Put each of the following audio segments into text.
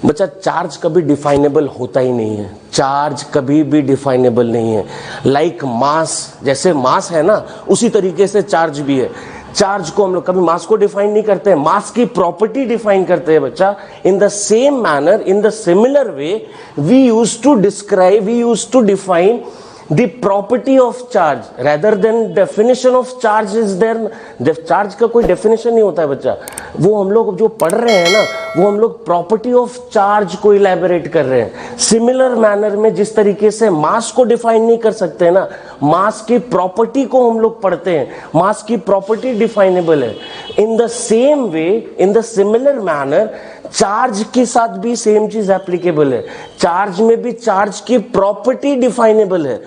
बच्चा चार्ज कभी डिफाइनेबल होता ही नहीं है, चार्ज कभी भी डिफाइनेबल नहीं है। लाइक मास, जैसे मास है ना उसी तरीके से चार्ज भी है। चार्ज को हम लोग कभी मास को डिफाइन नहीं करते हैं, मास की प्रॉपर्टी डिफाइन करते हैं बच्चा। In the same manner, in the similar way we use to describe, we use to define the property of charge rather than definition of charge is there। Charge का कोई definition नहीं होता है बच्चा, वो हम लोग जो पढ़ रहे हैं ना वो हम लोग प्रॉपर्टी ऑफ चार्ज को इलैबोरेट कर रहे हैं। सिमिलर मैनर में जिस तरीके से मास को डिफाइन नहीं कर सकते ना, मास की प्रॉपर्टी को हम लोग पढ़ते हैं, मास की प्रॉपर्टी डिफाइनेबल है। इन the same way, in the similar manner charge के साथ भी सेम चीज एप्लीकेबल है। चार्ज में भी चार्ज की प्रॉपर्टी डिफाइनेबल है।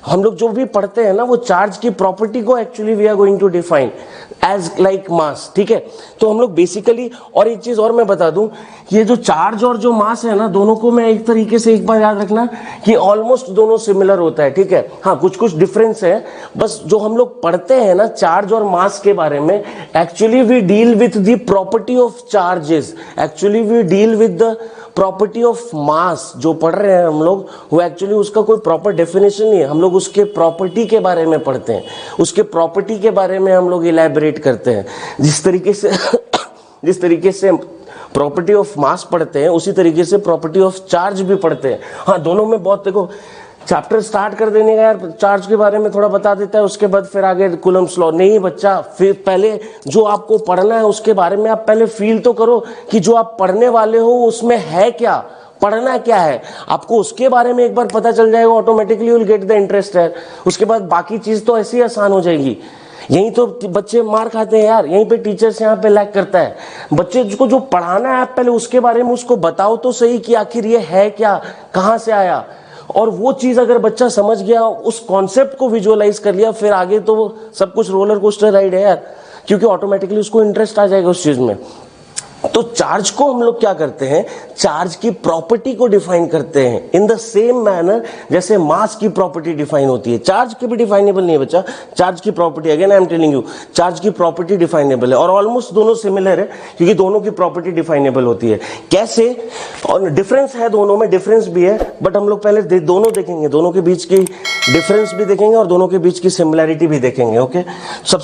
हम लोग जो भी पढ़ते हैं ना वो चार्ज की प्रॉपर्टी को actually we are going to define as like mass, ठीक है। तो हम लोग बेसिकली, और एक चीज और मैं बता दूं, ये जो चार्ज और जो मास है ना दोनों को मैं एक तरीके से एक बार याद रखना कि ऑलमोस्ट दोनों सिमिलर होता है, ठीक है। हाँ कुछ कुछ डिफरेंस है, बस जो हम लोग पढ़ते हैं ना चार्ज और मास के बारे में, actually we deal with the property of charges, actually we deal with the property of mass. जो पढ़ रहे हैं हम लोग वो एक्चुअली उसका कोई प्रॉपर डेफिनेशन नहीं है, हम लोग उसके प्रॉपर्टी के बारे में पढ़ते हैं, उसके प्रॉपर्टी के बारे में हम लोग इलैबोरेट करते हैं। जिस तरीके से प्रॉपर्टी ऑफ मास पढ़ते हैं उसी तरीके से प्रॉपर्टी ऑफ चार्ज भी पढ़ते हैं। हाँ दोनों में बहुत, देखो चैप्टर स्टार्ट कर देने का यार, चार्ज के बारे में थोड़ा बता देता है, उसके बाद फिर आगे कूलम्ब्स लॉ। नहीं बच्चा, फिर पहले जो आपको पढ़ना है उसके बारे में आप पहले फील तो करो कि जो आप पढ़ने वाले हो उसमें है क्या, पढ़ना क्या है। आपको उसके बारे में एक बार पता चल जाएगा, automatically you will get the interest है। उसके बाद बाकी चीज तो ऐसी आसान हो जाएगी। यहीं तो बच्चे मार खाते हैं यार, यहीं पे टीचर्स यहाँ पे लैग करता है। बच्चे को जो पढ़ाना है आप पहले उसके बारे में उसको बताओ तो सही कि आखिर ये है क्या, कहाँ से आया। और वो चीज अगर बच्चा समझ गया, उस कॉन्सेप्ट को विजुअलाइज कर लिया, फिर आगे तो वो सब कुछ रोलर कोस्टर राइड है यार, क्योंकि ऑटोमेटिकली उसको इंटरेस्ट आ जाएगा उस चीज में। तो चार्ज को हम लोग क्या करते हैं, चार्ज की प्रॉपर्टी को डिफाइन करते हैं इन द सेम मैनर जैसे मास की प्रॉपर्टी डिफाइन होती है। चार्ज की भी डिफाइनेबल नहीं है बच्चा, चार्ज की property, again I am telling you, charge की प्रॉपर्टी डिफाइनेबल है और ऑलमोस्ट दोनों सिमिलर है क्योंकि दोनों की प्रॉपर्टी डिफाइनेबल होती है। कैसे, और डिफरेंस है दोनों में, डिफरेंस भी है, बट हम लोग पहले दोनों देखेंगे, दोनों के बीच की डिफरेंस भी देखेंगे और दोनों के बीच की सिमिलैरिटी भी देखेंगे। ओके, सबसे